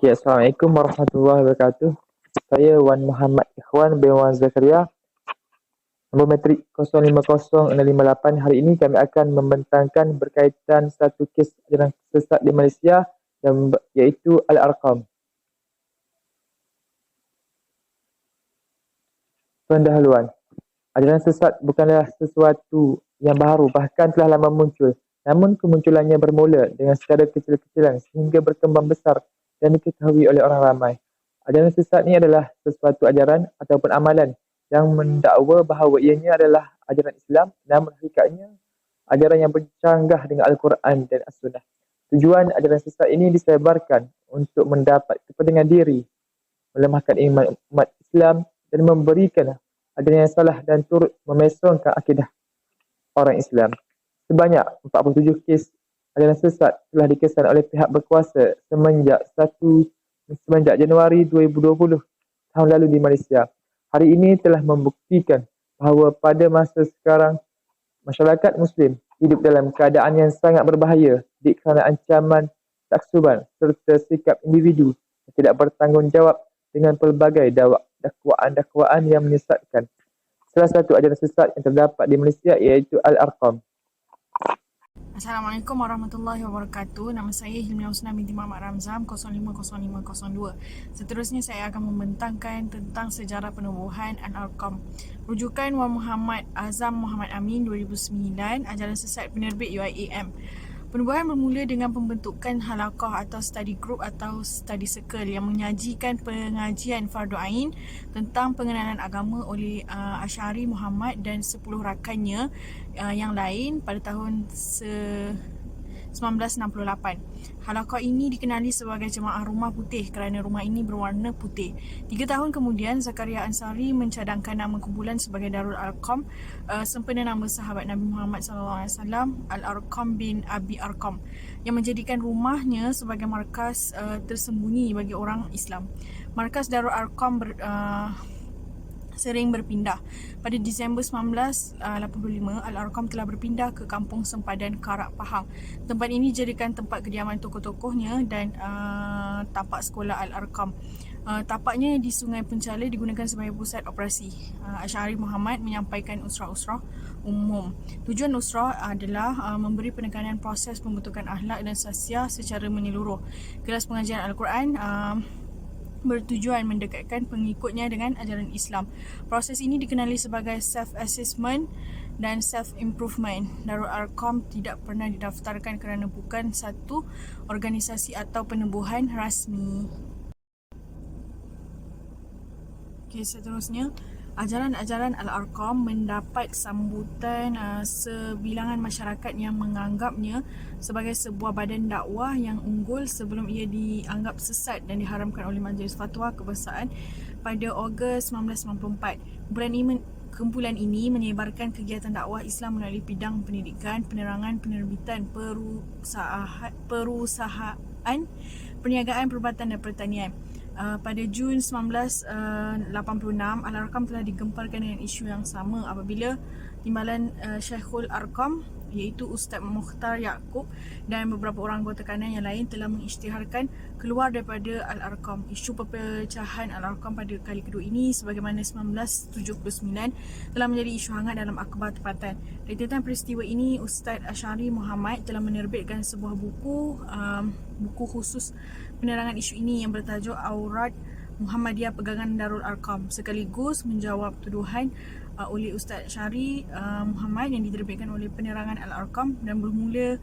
Okay, Assalamualaikum warahmatullahi wabarakatuh. Saya Wan Muhammad Ikhwan bin Wan Zakaria, nombor matrik 050658. Hari ini kami akan membentangkan berkaitan satu kes ajaran sesat di Malaysia iaitu Al-Arqam. Pendahuluan. Ajaran sesat bukanlah sesuatu yang baru, bahkan telah lama muncul. Namun kemunculannya bermula dengan sekadar kecil-kecilan sehingga berkembang besar dan diketahui oleh orang ramai. Ajaran sesat ini adalah sesuatu ajaran ataupun amalan yang mendakwa bahawa ianya adalah ajaran Islam, namun hakikatnya ajaran yang bercanggah dengan Al-Quran dan As-Sunnah. Tujuan ajaran sesat ini disebarkan untuk mendapat kepentingan diri, melemahkan iman umat Islam dan memberikan ajaran yang salah dan turut memesongkan akidah orang Islam. Sebanyak 47 kes ajaran sesat telah dikesan oleh pihak berkuasa semenjak Januari 2020 tahun lalu di Malaysia. Hari ini telah membuktikan bahawa pada masa sekarang masyarakat Muslim hidup dalam keadaan yang sangat berbahaya kerana ancaman taksuban serta sikap individu yang tidak bertanggungjawab dengan pelbagai dakwaan-dakwaan yang menyesatkan. Salah satu ajaran sesat yang terdapat di Malaysia iaitu Al-Arqam. Assalamualaikum warahmatullahi wabarakatuh. Nama saya Hilmiah Husna binti Muhammad Ramzam 050502. Seterusnya saya akan membentangkan tentang sejarah penubuhan Al-Arqam. Rujukan Wan Muhammad Azam Muhammad Amin 2009, ajaran sesat penerbit UIAM. Penubuhan bermula dengan pembentukan halaqah atau study group atau study circle yang menyajikan pengajian fardu ain tentang pengenalan agama oleh Asy'ari Muhammad dan 10 rakannya yang lain pada tahun 1968. Halaqah ini dikenali sebagai Jemaah Rumah Putih kerana rumah ini berwarna putih. 3 tahun kemudian, Zakaria Ansari mencadangkan nama kumpulan sebagai Darul Arqam sempena nama sahabat Nabi Muhammad SAW, Al-Arqam bin Abi Arqam, yang menjadikan rumahnya sebagai markas tersembunyi bagi orang Islam. Markas Darul Arqam sering berpindah. Pada Disember 1985, Al-Arqam telah berpindah ke Kampung Sempadan Karak Pahang. Tempat ini dijadikan tempat kediaman tokoh-tokohnya dan tapak sekolah Al-Arqam. Tapaknya di Sungai Penchala digunakan sebagai pusat operasi. Asy'ari Muhammad menyampaikan usrah-usrah umum. Tujuan usrah adalah memberi penekanan proses pembentukan akhlak dan sasiah secara menyeluruh. Kelas pengajian Al-Quran bertujuan mendekatkan pengikutnya dengan ajaran Islam. Proses ini dikenali sebagai self-assessment dan self-improvement. Darul Arqam tidak pernah didaftarkan kerana bukan satu organisasi atau penubuhan rasmi. Okey, seterusnya, ajaran-ajaran Al-Arqam mendapat sambutan sebilangan masyarakat yang menganggapnya sebagai sebuah badan dakwah yang unggul sebelum ia dianggap sesat dan diharamkan oleh Majlis Fatwa Kebangsaan pada Ogos 1994. Kumpulan ini menyebarkan kegiatan dakwah Islam melalui bidang pendidikan, penerangan, penerbitan, perusahaan, perniagaan, perubatan dan pertanian. Pada Jun 1986, Al-Arqam telah digemparkan dengan isu yang sama apabila timbalan Syekhul Arqam iaitu Ustaz Mukhtar Yaakob dan beberapa orang anggota kanan yang lain telah mengisytiharkan keluar daripada Al-Arqam. Isu perpecahan Al-Arqam pada kali kedua ini sebagaimana 1979 telah menjadi isu hangat dalam akhbar tempatan. Rentetan peristiwa ini, Ustaz Asy'ari Muhammad telah menerbitkan sebuah buku khusus penerangan isu ini yang bertajuk Aurat Muhammadiyah Pegangan Darul Arqam, sekaligus menjawab tuduhan oleh Ustaz Asy'ari Muhammad yang diterbitkan oleh Penerangan Al-Arqam dan bermula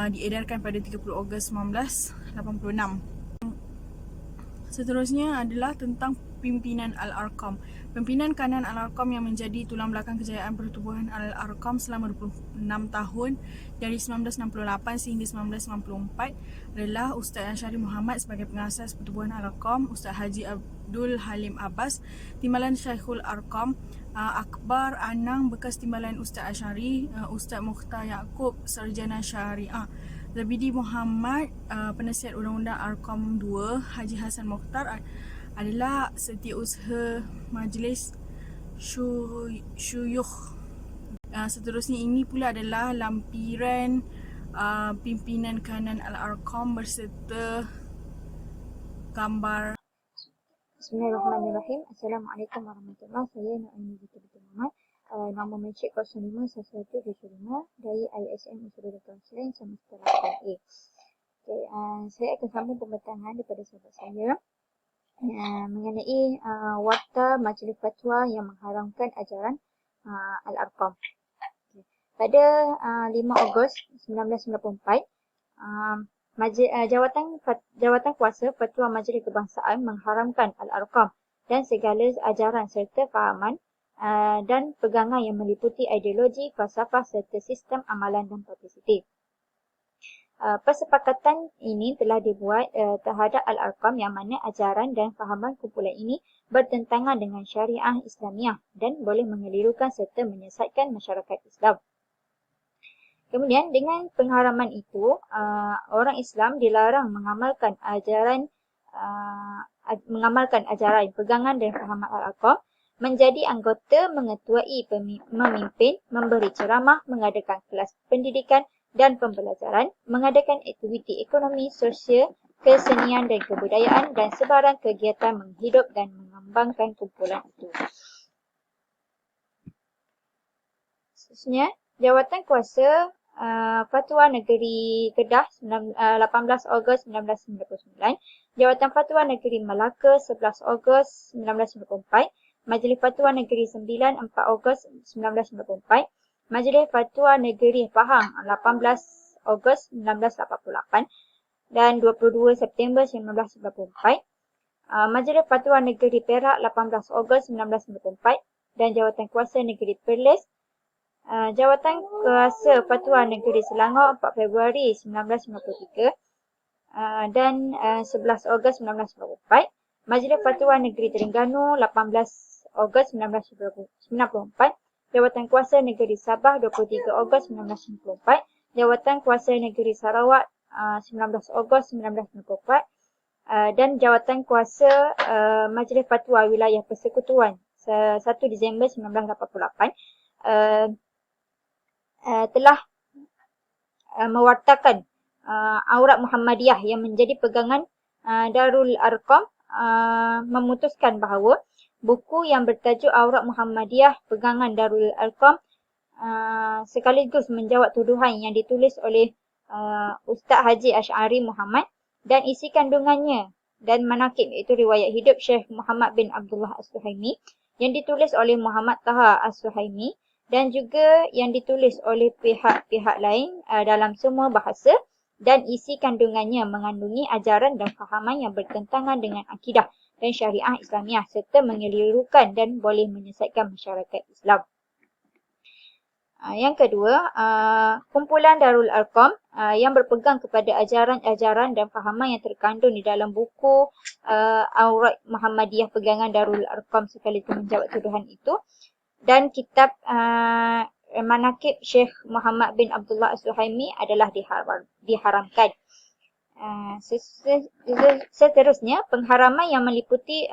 diedarkan pada 30 Ogos 1986. Seterusnya adalah tentang pimpinan Al-Arqam. Pimpinan kanan Al-Arqam yang menjadi tulang belakang kejayaan pertubuhan Al-Arqam selama 26 tahun dari 1968 sehingga 1994 adalah Ustaz Asy'ari Muhammad sebagai pengasas pertubuhan Al-Arqam, Ustaz Haji Abdul Halim Abbas, timbalan Syekhul Arqam, Akbar Anang bekas timbalan Ustaz Asy'ari, Ustaz Mukhtar Yaakob sarjana syariah, Zabidi Muhammad penasihat undang-undang Arqam 2, Haji Hasan Mokhtar adalah setiausaha Majlis Syuyukh. Seterusnya ini pula adalah lampiran pimpinan kanan Al-Arqam berserta gambar. Bismillahirrahmanirrahim. Assalamualaikum warahmatullahi wabarakatuh. Saya Naomi binti Muhammad. Nama mencik 051175 dari ISM Usul Dr. Selain semester 8A. Okay, saya akan sambung pembentangan daripada sahabat saya mengenai Warta Majlis Fatwa yang mengharamkan ajaran Al-Arqam. Okay. Pada 5 Ogos 1994, Jawatan Kuasa Fatwa Majlis Kebangsaan mengharamkan Al-Arqam dan segala ajaran serta fahaman dan pegangan yang meliputi ideologi, falsafah serta sistem amalan dan publisiti. Persepakatan ini telah dibuat terhadap Al-Arqam yang mana ajaran dan fahaman kumpulan ini bertentangan dengan syariah Islamiah dan boleh mengelirukan serta menyesatkan masyarakat Islam. Kemudian dengan pengharaman itu, orang Islam dilarang mengamalkan ajaran pegangan dan fahaman Al-Arqam, menjadi anggota, mengetuai, memimpin, memberi ceramah, mengadakan kelas pendidikan dan pembelajaran, mengadakan aktiviti ekonomi, sosial, kesenian dan kebudayaan dan sebarang kegiatan menghidup dan mengembangkan kumpulan itu. Seterusnya, Jawatan Kuasa Fatwa Negeri Kedah 18 Ogos 1999, Jawatan Fatwa Negeri Melaka 11 Ogos 1994, Majlis Fatwa Negeri 9 4 Ogos 1994, Majlis Fatwa Negeri Pahang 18 Ogos 1988 dan 22 September 1994, Majlis Fatwa Negeri Perak 18 Ogos 1994 dan Jawatan Kuasa Negeri Perlis, Jawatan Kuasa Fatwa Negeri Selangor 4 Februari 1993 dan 11 Ogos 1994, Majlis Fatwa Negeri Terengganu 18 Ogos 1994, Jawatan Kuasa Negeri Sabah 23 Ogos 1994, Jawatan Kuasa Negeri Sarawak 19 Ogos 1994 dan Jawatan Kuasa Majlis Fatwa Wilayah Persekutuan 1 Disember 1988 telah mewartakan Aurat Muhammadiyah yang menjadi pegangan Darul Arqam, memutuskan bahawa buku yang bertajuk Aurat Muhammadiyah Pegangan Darul Arqam sekaligus menjawab tuduhan yang ditulis oleh Ustaz Haji Asy'ari Muhammad dan isi kandungannya dan manaqib, iaitu riwayat hidup Syekh Muhammad bin Abdullah As-Suhaimi yang ditulis oleh Muhammad Taha As-Suhaimi dan juga yang ditulis oleh pihak-pihak lain dalam semua bahasa, dan isi kandungannya mengandungi ajaran dan fahaman yang bertentangan dengan akidah dan syariah Islamiah serta mengelirukan dan boleh menyesatkan masyarakat Islam. Yang kedua, kumpulan Darul Arqam yang berpegang kepada ajaran-ajaran dan fahaman yang terkandung di dalam buku Aurat Muhammadiyah Pegangan Darul Arqam sekaligus menjawab tuduhan itu, dan kitab manaqib Syekh Muhammad bin Abdullah As-Suhaimi adalah diharamkan. Seterusnya, pengharaman yang meliputi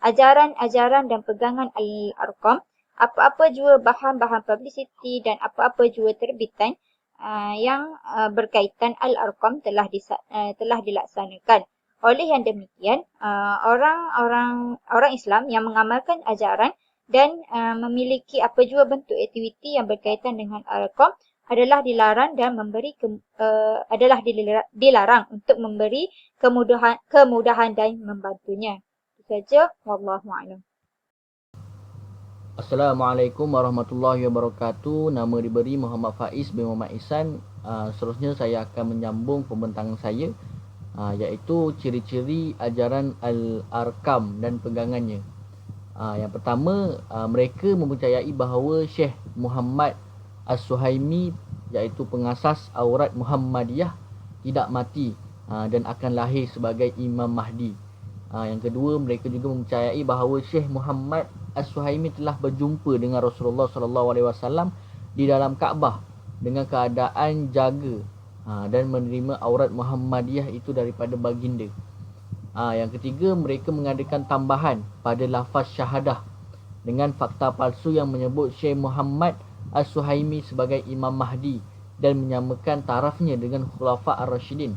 ajaran-ajaran dan pegangan Al-Arqam, apa-apa jua bahan-bahan publicity dan apa-apa jua terbitan yang berkaitan Al-Arqam telah dilaksanakan. Oleh yang demikian, orang Islam yang mengamalkan ajaran dan memiliki apa jua bentuk aktiviti yang berkaitan dengan Al-Arqam adalah dilarang dan dilarang untuk memberi kemudahan dan membantunya. Itu saja, wallahu a'lam. Assalamualaikum warahmatullahi wabarakatuh. Nama diberi Muhammad Faiz bin Muhammad Ihsan. Seterusnya saya akan menyambung pembentangan saya, iaitu ciri-ciri ajaran Al-Arqam dan pegangannya. Yang pertama, mereka mempercayai bahawa Syekh Muhammad As-Suhaimi, iaitu pengasas Aurat Muhammadiyah, tidak mati dan akan lahir sebagai Imam Mahdi. Yang kedua, mereka juga mempercayai bahawa Syekh Muhammad As-Suhaimi telah berjumpa dengan Rasulullah SAW di dalam Kaabah dengan keadaan jaga dan menerima aurat Muhammadiyah itu daripada baginda. Yang ketiga, mereka mengadakan tambahan pada lafaz syahadah dengan fakta palsu yang menyebut Syekh Muhammad As-Suhaimi sebagai Imam Mahdi dan menyamakan tarafnya dengan Khulafa' Ar-Rasyidin.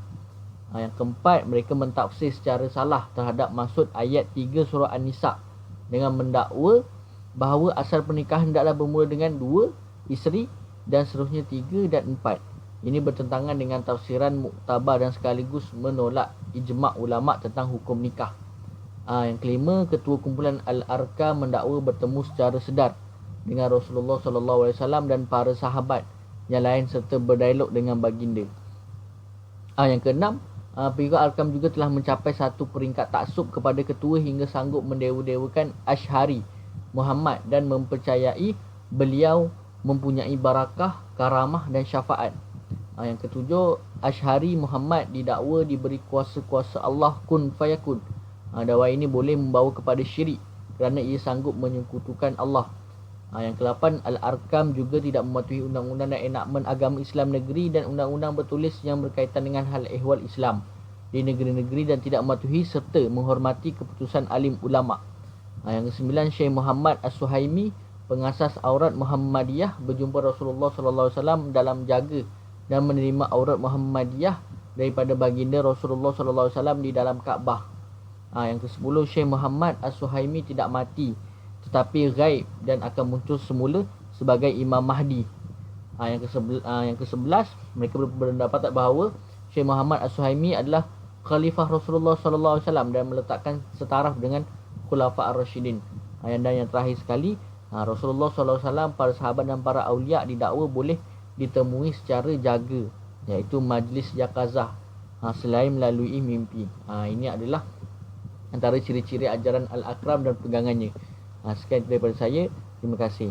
Yang keempat, mereka mentafsir secara salah terhadap maksud ayat 3 surah An-Nisa dengan mendakwa bahawa asal pernikahan hendaklah bermula dengan 2 isteri dan seterusnya 3 dan 4. Ini bertentangan dengan tafsiran muktabar dan sekaligus menolak ijma' ulama' tentang hukum nikah. Yang kelima, ketua kumpulan Al-Arkam mendakwa bertemu secara sedar dengan Rasulullah SAW dan para sahabat yang lain serta berdialog dengan baginda. Yang keenam, pengikut Al-Arkam juga telah mencapai satu peringkat taksub kepada ketua hingga sanggup mendewa-dewakan Asy'ari Muhammad dan mempercayai beliau mempunyai barakah, karamah dan syafaat. Yang ketujuh, Asy'ari Muhammad didakwa diberi kuasa-kuasa Allah kun fayakun. Dakwa ini boleh membawa kepada syirik kerana ia sanggup menyekutukan Allah. Yang ke-8, Al-Arkam juga tidak mematuhi undang-undang dan enakmen agama Islam negeri dan undang-undang bertulis yang berkaitan dengan hal ehwal Islam di negeri-negeri dan tidak mematuhi serta menghormati keputusan alim ulama'. Yang ke-9, Syekh Muhammad As-Suhaimi, pengasas aurat Muhammadiyah, berjumpa Rasulullah SAW dalam jaga dan menerima aurat Muhammadiyah daripada baginda Rasulullah SAW di dalam Kaabah. Yang ke-10, Syekh Muhammad As-Suhaimi tidak mati tetapi ghaib dan akan muncul semula sebagai Imam Mahdi. Yang ke-11, mereka berpendapat bahawa Syekh Muhammad As-Suhaimi adalah Khalifah Rasulullah SAW dan meletakkan setaraf dengan Khulafa Ar-Rasyidin. Dan yang terakhir sekali, Rasulullah SAW, para sahabat dan para awliya didakwa boleh ditemui secara jaga, iaitu majlis yakazah, selain melalui mimpi. Ini adalah antara ciri-ciri ajaran Al-Akram dan pegangannya. Sekian daripada saya. Terima kasih.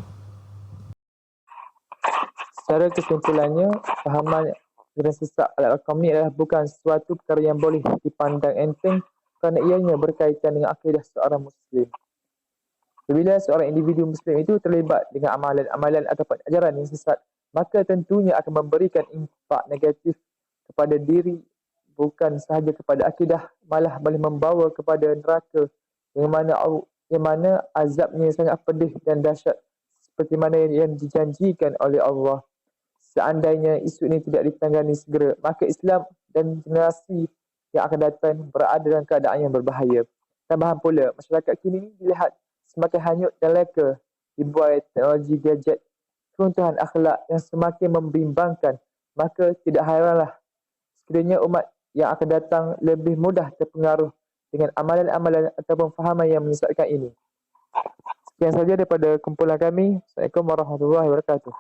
Secara kesimpulannya, pahaman aliran sesat Al-Arkam ni adalah bukan sesuatu perkara yang boleh dipandang enteng kerana ianya berkaitan dengan akidah seorang Muslim. Apabila seorang individu Muslim itu terlibat dengan amalan-amalan ataupun ajaran yang sesat, maka tentunya akan memberikan impak negatif kepada diri, bukan sahaja kepada akidah, malah boleh membawa kepada neraka yang mana azabnya sangat pedih dan dahsyat seperti mana yang dijanjikan oleh Allah. Seandainya isu ini tidak ditangani segera, maka Islam dan generasi yang akan datang berada dalam keadaan yang berbahaya. Tambahan pula, masyarakat kini dilihat semakin hanyut dan leka dibuai teknologi gadget, keruntuhan akhlak yang semakin membimbangkan, maka tidak hairanlah sekiranya umat yang akan datang lebih mudah terpengaruh dengan amalan-amalan ataupun fahaman yang menyesatkan ini. Sekian saja daripada kumpulan kami. Assalamualaikum warahmatullahi wabarakatuh.